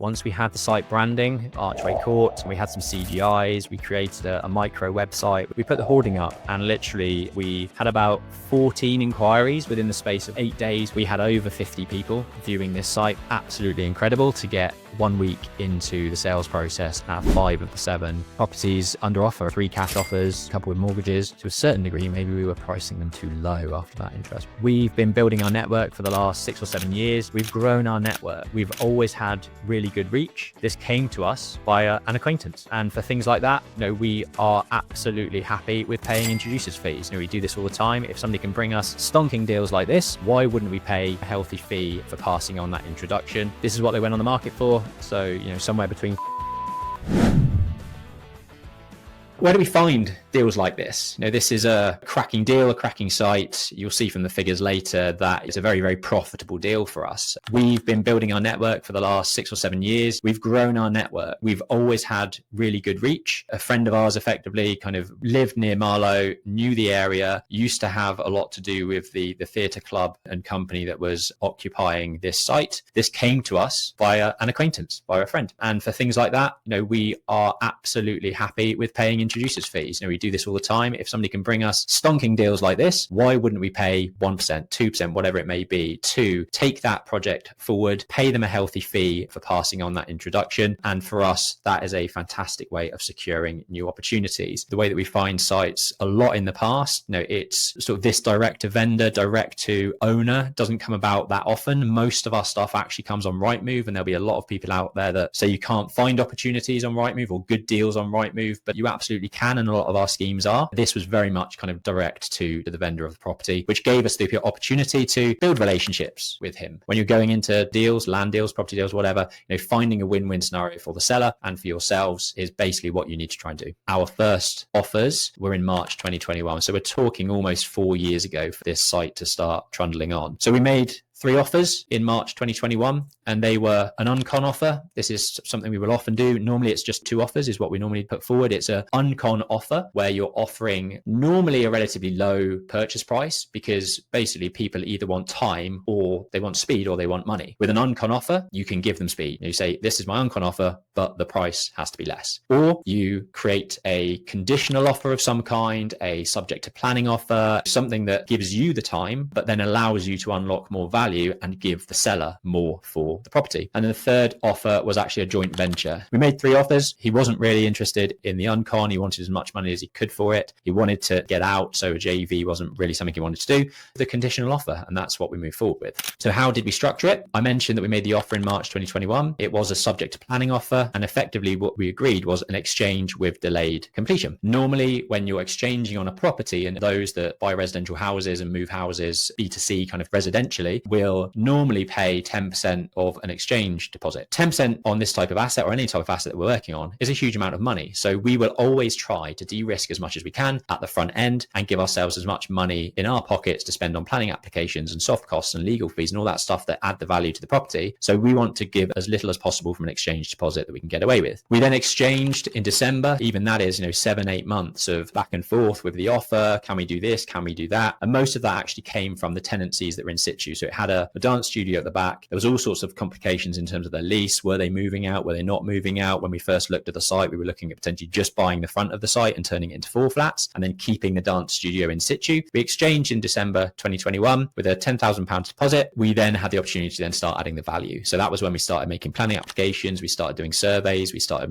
Once we had the site branding, Archway Court, and we had some CGIs, we created a micro website. We put the hoarding up, and literally we had about 14 inquiries within the space of 8 days. We had over 50 people viewing this site. Absolutely incredible to get 1 week into the sales process and have 5 of the 7 properties under offer, 3 cash offers, a couple with mortgages. To a certain degree, maybe we were pricing them too low after that interest. We've been building our network for the last 6 or 7 years. We've grown our network. We've always had really good reach. This came to us via an acquaintance. And for things like that, we are absolutely happy with paying introducers fees. We do this all the time. If somebody can bring us stonking deals like this, why wouldn't we pay a healthy fee for passing on that introduction? This is what they went on the market for. So, somewhere between. Where do we find deals like this? This is a cracking deal, a cracking site. You'll see from the figures later that it's a very, very profitable deal for us. We've been building our network for the last 6 or 7 years. We've grown our network. We've always had really good reach. A friend of ours effectively kind of lived near Marlow, knew the area, used to have a lot to do with the theatre club and company that was occupying this site. This came to us via an acquaintance, via a friend. And for things like that, we are absolutely happy with paying introducers fees. We do this all the time. If somebody can bring us stonking deals like this, why wouldn't we pay 1%, 2%, whatever it may be, to take that project forward, pay them a healthy fee for passing on that introduction? And for us, that is a fantastic way of securing new opportunities. The way that we find sites a lot in the past, it's sort of this direct to vendor, direct to owner doesn't come about that often. Most of our stuff actually comes on Rightmove, and there'll be a lot of people out there that say you can't find opportunities on Rightmove or good deals on Rightmove, but you absolutely can, and a lot of our schemes are. This was very much kind of direct to the vendor of the property, which gave us the opportunity to build relationships with him. When you're going into deals, land deals, property deals, whatever, finding a win-win scenario for the seller and for yourselves is basically what you need to try and do. Our first offers were in March 2021. So we're talking almost 4 years ago for this site to start trundling on. So we made 3 offers in March 2021, and they were an uncon offer. This is something we will often do. Normally it's just 2 offers is what we normally put forward. It's an uncon offer where you're offering normally a relatively low purchase price, because basically people either want time or they want speed or they want money. With an uncon offer, you can give them speed. You say, this is my uncon offer, but the price has to be less. Or you create a conditional offer of some kind, a subject to planning offer, something that gives you the time, but then allows you to unlock more value and give the seller more for the property. And then the third offer was actually a joint venture. We made 3 offers. He wasn't really interested in the uncon. He wanted as much money as he could for it. He wanted to get out, so a JV wasn't really something he wanted to do. The conditional offer, and that's what we moved forward with. So how did we structure it? I mentioned that we made the offer in March 2021. It was a subject to planning offer, and effectively what we agreed was an exchange with delayed completion. Normally, when you're exchanging on a property, and those that buy residential houses and move houses B2C kind of residentially will normally pay 10% of an exchange deposit. 10% on this type of asset or any type of asset that we're working on is a huge amount of money. So we will always try to de-risk as much as we can at the front end and give ourselves as much money in our pockets to spend on planning applications and soft costs and legal fees and all that stuff that add the value to the property. So we want to give as little as possible from an exchange deposit that we can get away with. We then exchanged in December. Even that is, 7-8 months of back and forth with the offer. Can we do this? Can we do that? And most of that actually came from the tenancies that were in situ. So it had a dance studio at the back. There was all sorts of complications in terms of their lease. Were they moving out? Were they not moving out? When we first looked at the site, we were looking at potentially just buying the front of the site and turning it into 4 flats and then keeping the dance studio in situ. We exchanged in December 2021 with a £10,000 deposit. We then had the opportunity to then start adding the value. So that was when we started making planning applications. We started doing surveys. We started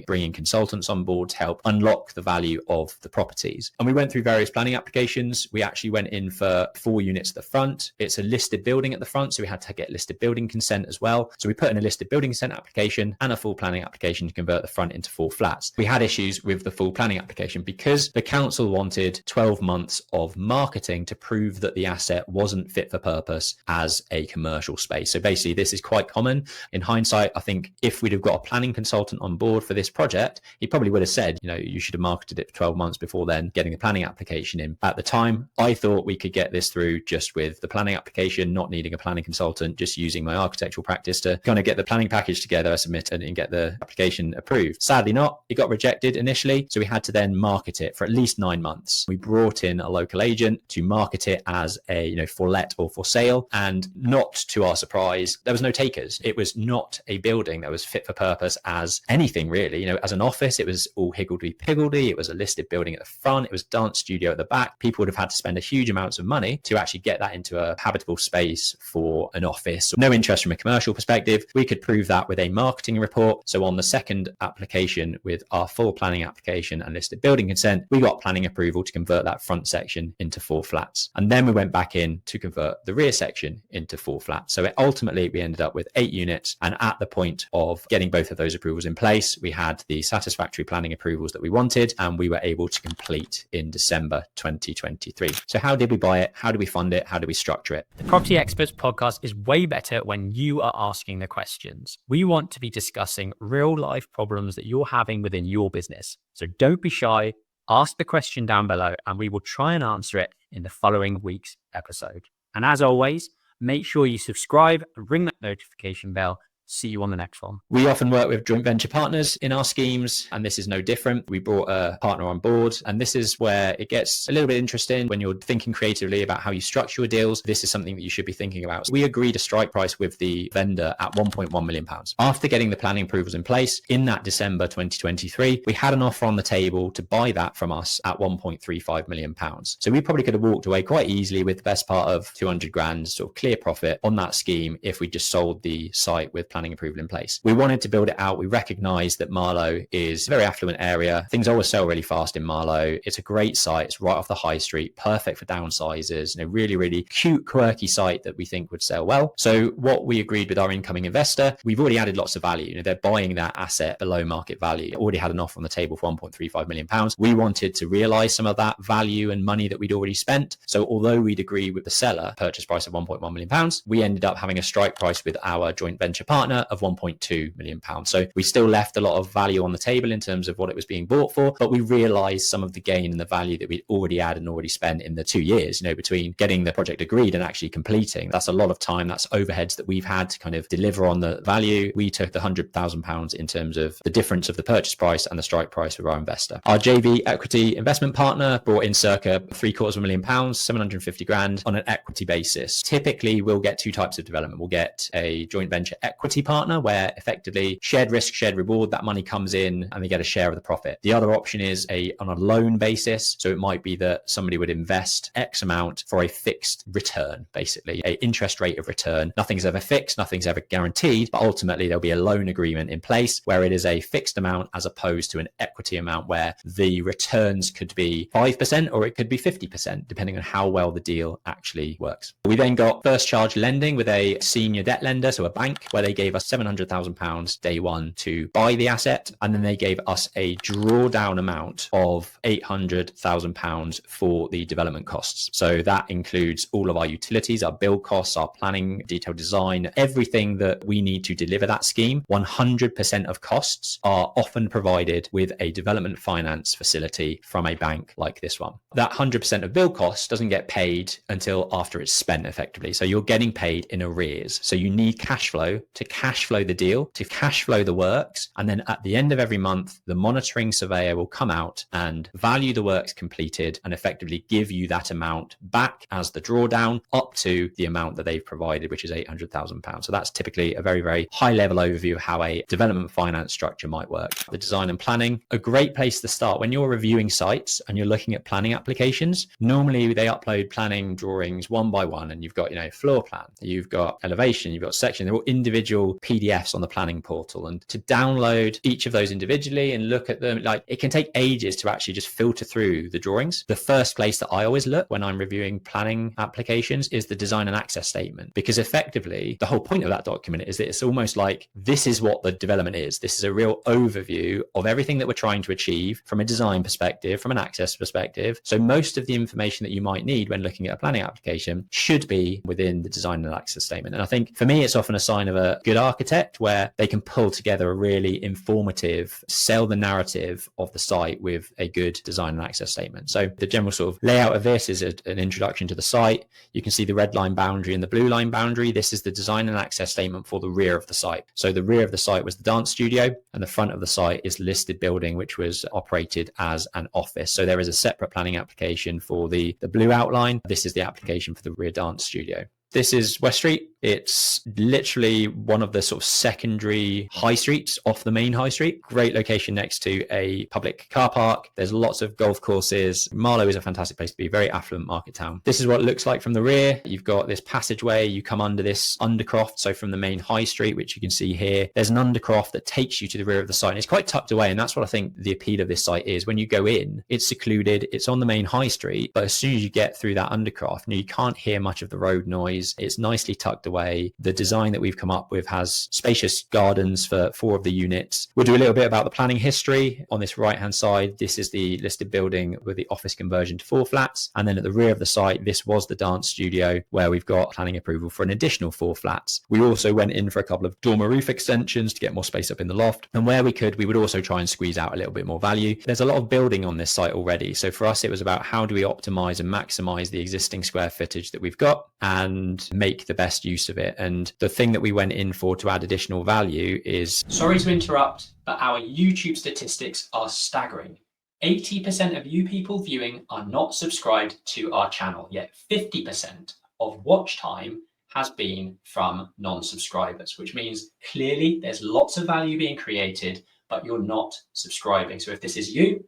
bringing consultants on board to help unlock the value of the properties. And we went through various planning applications. We actually went in for 4 units at the front. It's a listed building at the front, so we had to get listed building consent as well. So we put in a listed building consent application and a full planning application to convert the front into 4 flats. We had issues with the full planning application because the council wanted 12 months of marketing to prove that the asset wasn't fit for purpose as a commercial space. So basically this is quite common. In hindsight, I think if we'd have got a planning consultant on board for this project, he probably would have said, you should have marketed it for 12 months before then getting the planning application in. At the time, I thought we could get this through just with the planning application, not needing a planning consultant, just using my architectural practice to kind of get the planning package together, submit it, and get the application approved. Sadly not, it got rejected initially. So we had to then market it for at least 9 months. We brought in a local agent to market it as a, for let or for sale. And not to our surprise, there was no takers. It was not a building that was fit for purpose as anything really. As an office, it was all higgledy-piggledy. It was a listed building at the front. It was dance studio at the back. People would have had to spend a huge amounts of money to actually get that into a habitable space for an office. No interest from a commercial perspective. We could prove that with a marketing report. So on the second application with our full planning application and listed building consent, we got planning approval to convert that front section into 4 flats. And then we went back in to convert the rear section into 4 flats. So ultimately we ended up with 8 units. And at the point of getting both of those approvals in place, we had the satisfactory planning approvals that we wanted, and we were able to complete in December 2023. So how did we buy it? How do we fund it? How do we structure it? The Property Experts podcast is way better when you are asking the questions. We want to be discussing real life problems that you're having within your business. So don't be shy. Ask the question down below and we will try and answer it in the following week's episode. And as always, make sure you subscribe and ring that notification bell. See you on the next one. We often work with joint venture partners in our schemes, and this is no different. We brought a partner on board, and this is where it gets a little bit interesting when you're thinking creatively about how you structure your deals. This is something that you should be thinking about. We agreed a strike price with the vendor at £1.1 million. After getting the planning approvals in place in that December 2023, we had an offer on the table to buy that from us at £1.35 million. So we probably could have walked away quite easily with the best part of 200 grand, sort of clear profit on that scheme if we just sold the site with planning approval in place. We wanted to build it out. We recognized that Marlow is a very affluent area. Things always sell really fast in Marlow. It's a great site. It's right off the high street, perfect for downsizers, really, really cute, quirky site that we think would sell well. So what we agreed with our incoming investor, we've already added lots of value. They're buying that asset below market value. Already had an offer on the table for £1.35 million. We wanted to realize some of that value and money that we'd already spent. So although we'd agreed with the seller, purchase price of £1.1 million, we ended up having a strike price with our joint venture partner of £1.2 million. So we still left a lot of value on the table in terms of what it was being bought for, but we realized some of the gain and the value that we'd already had and already spent in the 2 years, between getting the project agreed and actually completing. That's a lot of time. That's overheads that we've had to kind of deliver on the value. We took the £100,000 in terms of the difference of the purchase price and the strike price with our investor. Our JV equity investment partner brought in circa £750,000, 750 grand on an equity basis. Typically, we'll get 2 types of development. We'll get a joint venture equity partner where effectively shared risk, shared reward, that money comes in and they get a share of the profit. The other option is on a loan basis. So it might be that somebody would invest X amount for a fixed return, basically a interest rate of return. Nothing's ever fixed, nothing's ever guaranteed, but ultimately there'll be a loan agreement in place where it is a fixed amount as opposed to an equity amount where the returns could be 5% or it could be 50%, depending on how well the deal actually works. We then got first charge lending with a senior debt lender, so a bank, where they gave us £700,000 day one to buy the asset. And then they gave us a drawdown amount of £800,000 for the development costs. So that includes all of our utilities, our build costs, our planning, detailed design, everything that we need to deliver that scheme. 100% of costs are often provided with a development finance facility from a bank like this one. That 100% of build costs doesn't get paid until after it's spent effectively. So you're getting paid in arrears. So you need cash flow to cash flow the deal, to cash flow the works. And then at the end of every month, the monitoring surveyor will come out and value the works completed and effectively give you that amount back as the drawdown up to the amount that they've provided, which is £800,000. So that's typically a very, very high level overview of how a development finance structure might work. The design and planning, a great place to start. When you're reviewing sites and you're looking at planning applications, normally they upload planning drawings one by one, and you've got, floor plan, you've got elevation, you've got section, they're all individual PDFs on the planning portal. And to download each of those individually and look at them, it can take ages to actually just filter through the drawings. The first place that I always look when I'm reviewing planning applications is the design and access statement, because effectively the whole point of that document is that it's almost like this is what the development is. This is a real overview of everything that we're trying to achieve from a design perspective, from an access perspective. So most of the information that you might need when looking at a planning application should be within the design and access statement. And I think for me, it's often a sign of a good good architect where they can pull together a really informative, sell the narrative of the site with a good design and access statement. So the general sort of layout of this is an introduction to the site. You can see the red line boundary and the blue line boundary. This is the design and access statement for the rear of the site. So the rear of the site was the dance studio, and the front of the site is the listed building, which was operated as an office. So there is a separate planning application for the blue outline. This is the application for the rear dance studio. This is West Street. It's literally one of the sort of secondary high streets off the main high street. Great location next to a public car park. There's lots of golf courses. Marlow is a fantastic place to be, very affluent market town. This is what it looks like from the rear. You've got this passageway. You come under this undercroft. So from the main high street, which you can see here, there's an undercroft that takes you to the rear of the site. And it's quite tucked away. And that's what I think the appeal of this site is. When you go in, it's secluded. It's on the main high street. But as soon as you get through that undercroft, you can't hear much of the road noise. It's nicely tucked away. The design that we've come up with has spacious gardens for 4 of the units. We'll do a little bit about the planning history. On this right hand side, this is the listed building with the office conversion to 4 flats. And then at the rear of the site, this was the dance studio where we've got planning approval for an additional 4 flats. We also went in for a couple of dormer roof extensions to get more space up in the loft. And where we could, we would also try and squeeze out a little bit more value. There's a lot of building on this site already. So for us, it was about how do we optimize and maximize the existing square footage that we've got and make the best use of it. And the thing that we went in for to add additional value is... Sorry to interrupt, but our YouTube statistics are staggering. 80% of you people viewing are not subscribed to our channel, yet 50% of watch time has been from non-subscribers, which means clearly there's lots of value being created, but you're not subscribing. So if this is you,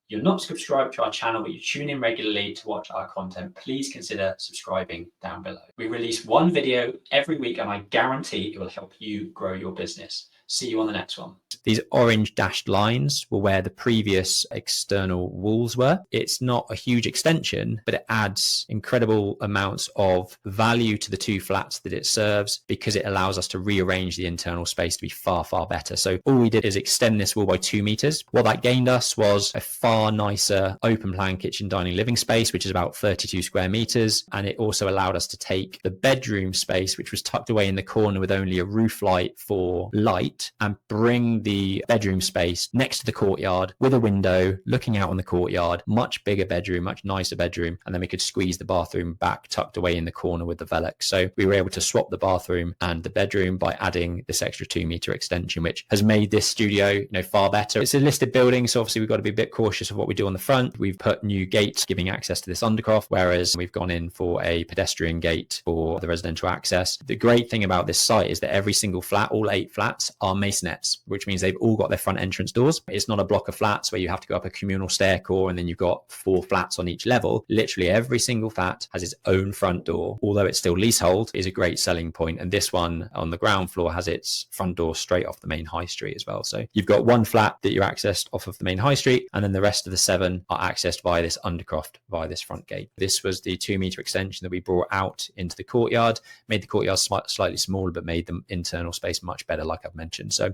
you're not subscribed to our channel, but you tune in regularly to watch our content, please consider subscribing down below. We release 1 video every week, and I guarantee it will help you grow your business. See you on the next one. These orange dashed lines were where the previous external walls were. It's not a huge extension, but it adds incredible amounts of value to the 2 flats that it serves because it allows us to rearrange the internal space to be far, far better. So all we did is extend this wall by 2 meters. What that gained us was a far nicer open plan kitchen dining living space, which is about 32 square meters. And it also allowed us to take the bedroom space, which was tucked away in the corner with only a roof light for light, and bring the bedroom space next to the courtyard with a window looking out on the courtyard, much bigger bedroom, much nicer bedroom. And then we could squeeze the bathroom back tucked away in the corner with the Velux. So we were able to swap the bathroom and the bedroom by adding this extra 2 meter extension, which has made this studio, far better. It's a listed building, so obviously we've got to be a bit cautious of what we do on the front. We've put new gates giving access to this undercroft, whereas we've gone in for a pedestrian gate for the residential access. The great thing about this site is that every single flat, all 8 flats, are masonettes, which means they've all got their front entrance doors. It's not a block of flats where you have to go up a communal stair core and then you've got 4 flats on each level. Literally every single flat has its own front door. Although it's still leasehold, is a great selling point. And this one on the ground floor has its front door straight off the main high street as well. So you've got 1 flat that you're accessed off of the main high street, and then the rest of the 7 are accessed via this undercroft, via this front gate. This was the 2 meter extension that we brought out into the courtyard, made the courtyard slightly smaller, but made the internal space much better, like I've mentioned. So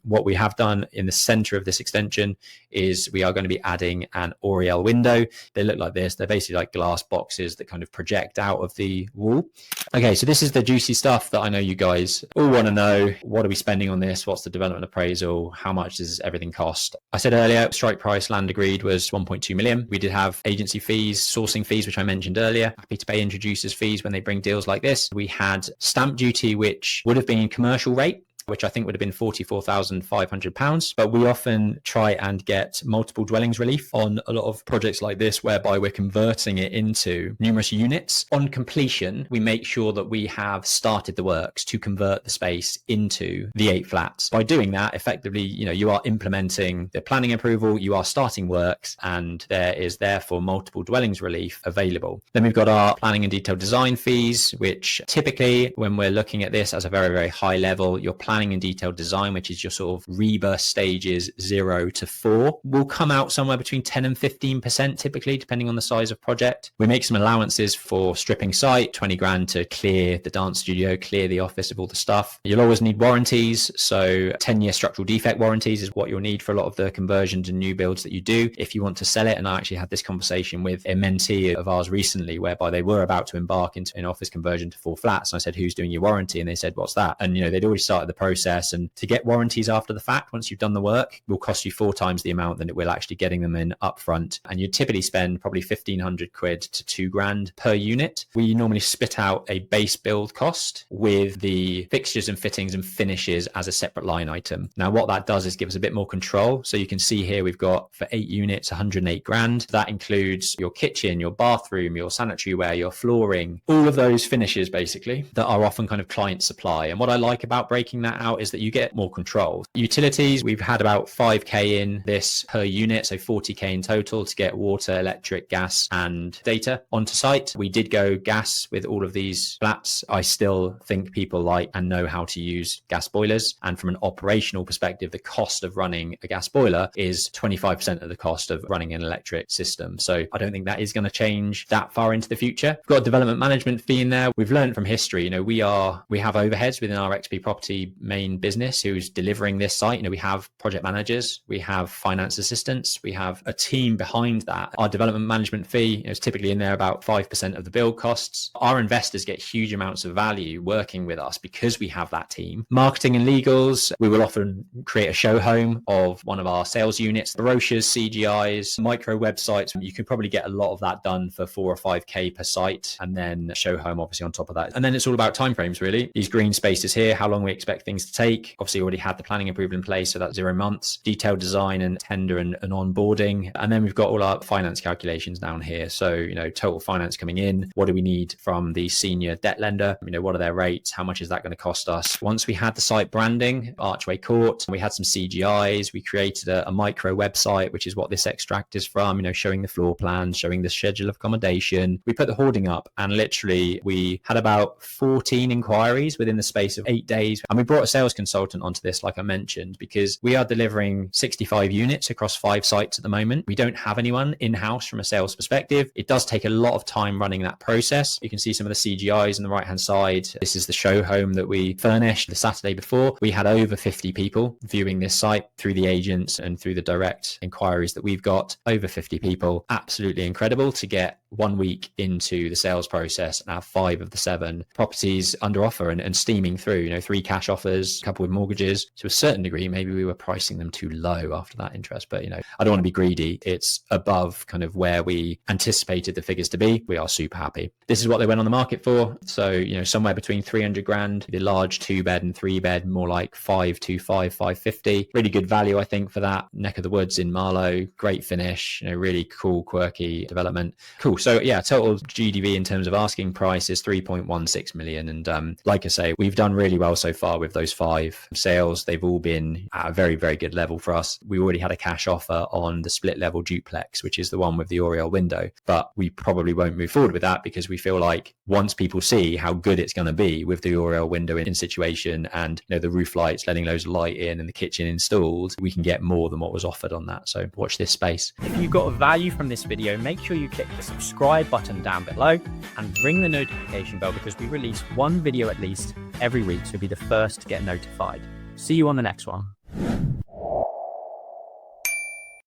what we have done in the center of this extension is we are going to be adding an Oriel window. They look like this. They're basically like glass boxes that kind of project out of the wall. Okay, so this is the juicy stuff that I know you guys all want to know. What are we spending on this? What's the development appraisal? How much does everything cost? I said earlier, strike price land agreed was 1.2 million. We did have agency fees, sourcing fees, which I mentioned earlier. Happy to pay introducers fees when they bring deals like this. We had stamp duty, which would have been commercial rate, which I think would have been £44,500. But we often try and get multiple dwellings relief on a lot of projects like this, whereby we're converting it into numerous units. On completion, we make sure that we have started the works to convert the space into the 8 flats. By doing that, effectively, you are implementing the planning approval, you are starting works, and there is therefore multiple dwellings relief available. Then we've got our planning and detailed design fees, which typically when we're looking at this as a very, very high level, your planning planning and detailed design, which is your sort of rebirth stages 0 to 4, will come out somewhere between 10 and 15% typically, depending on the size of project. We make some allowances for stripping site, 20 grand to clear the dance studio, clear the office of all the stuff. You'll always need warranties. So 10-year structural defect warranties is what you'll need for a lot of the conversions and new builds that you do if you want to sell it. And I actually had this conversation with a mentee of ours recently, whereby they were about to embark into an office conversion to full flats. And I said, who's doing your warranty? And they said, what's that? And, they'd already started the process. And to get warranties after the fact, once you've done the work, will cost you 4 times the amount than it will actually getting them in upfront. And you typically spend probably 1,500 quid to 2 grand per unit. We normally spit out a base build cost with the fixtures and fittings and finishes as a separate line item. Now, what that does is give us a bit more control. So you can see here, we've got for 8 units, 108 grand. That includes your kitchen, your bathroom, your sanitary ware, your flooring, all of those finishes basically that are often kind of client supply. And what I like about breaking that out is that you get more control. Utilities, we've had about 5k in this per unit, so 40k in total to get water, electric, gas and data onto site. We did go gas with all of these flats. I still think people like and know how to use gas boilers. And from an operational perspective, the cost of running a gas boiler is 25% of the cost of running an electric system. So I don't think that is going to change that far into the future. We've got a development management fee in there. We've learned from history, we have overheads within our XP Property main business who's delivering this site. We have project managers, we have finance assistants, we have a team behind that. Our development management fee is typically in there about 5% of the build costs. Our investors get huge amounts of value working with us because we have that team. Marketing and legals, we will often create a show home of one of our sales units, brochures, CGIs, micro websites. You can probably get a lot of that done for 4 or 5k per site, and then show home obviously on top of that. And then it's all about timeframes really. These green spaces here, how long we expect things to take. Obviously already had the planning approval in place, so that's 0 months. Detailed design and tender and onboarding. And then we've got all our finance calculations down here. So, total finance coming in. What do we need from the senior debt lender? What are their rates? How much is that going to cost us? Once we had the site branding, Archway Court, we had some CGIs. We created a micro website, which is what this extract is from, showing the floor plans, showing the schedule of accommodation. We put the hoarding up, and literally we had about 14 inquiries within the space of 8 days. And we brought a sales consultant onto this, like I mentioned, because we are delivering 65 units across 5 sites at the moment. We don't have anyone in-house from a sales perspective. It does take a lot of time running that process. You can see some of the CGIs on the right-hand side. This is the show home that we furnished the Saturday before. We had over 50 people viewing this site through the agents and through the direct inquiries that we've got. Over 50 people. Absolutely incredible to get 1 week into the sales process and have 5 of the 7 properties under offer and steaming through, 3 cash offers, a couple with mortgages. To a certain degree, maybe we were pricing them too low after that interest, but I don't want to be greedy. It's above kind of where we anticipated the figures to be. We are super happy. This is what they went on the market for. So, somewhere between 300 grand, the large 2-bed and 3-bed, more like 525, 550. Really good value, I think, for that neck of the woods in Marlow. Great finish, really cool, quirky development. Cool. So yeah, total GDV in terms of asking price is 3.16 million. And like I say, we've done really well so far with those 5 sales. They've all been at a very, very good level for us. We already had a cash offer on the split level duplex, which is the one with the Oriel window, but we probably won't move forward with that because we feel like once people see how good it's going to be with the Oriel window in situation and the roof lights, letting those light in and the kitchen installed, we can get more than what was offered on that. So watch this space. If you got value from this video, make sure you click the subscribe button down below and ring the notification bell because we release 1 video at least every week, so you'll be the first to get notified. See you on the next one.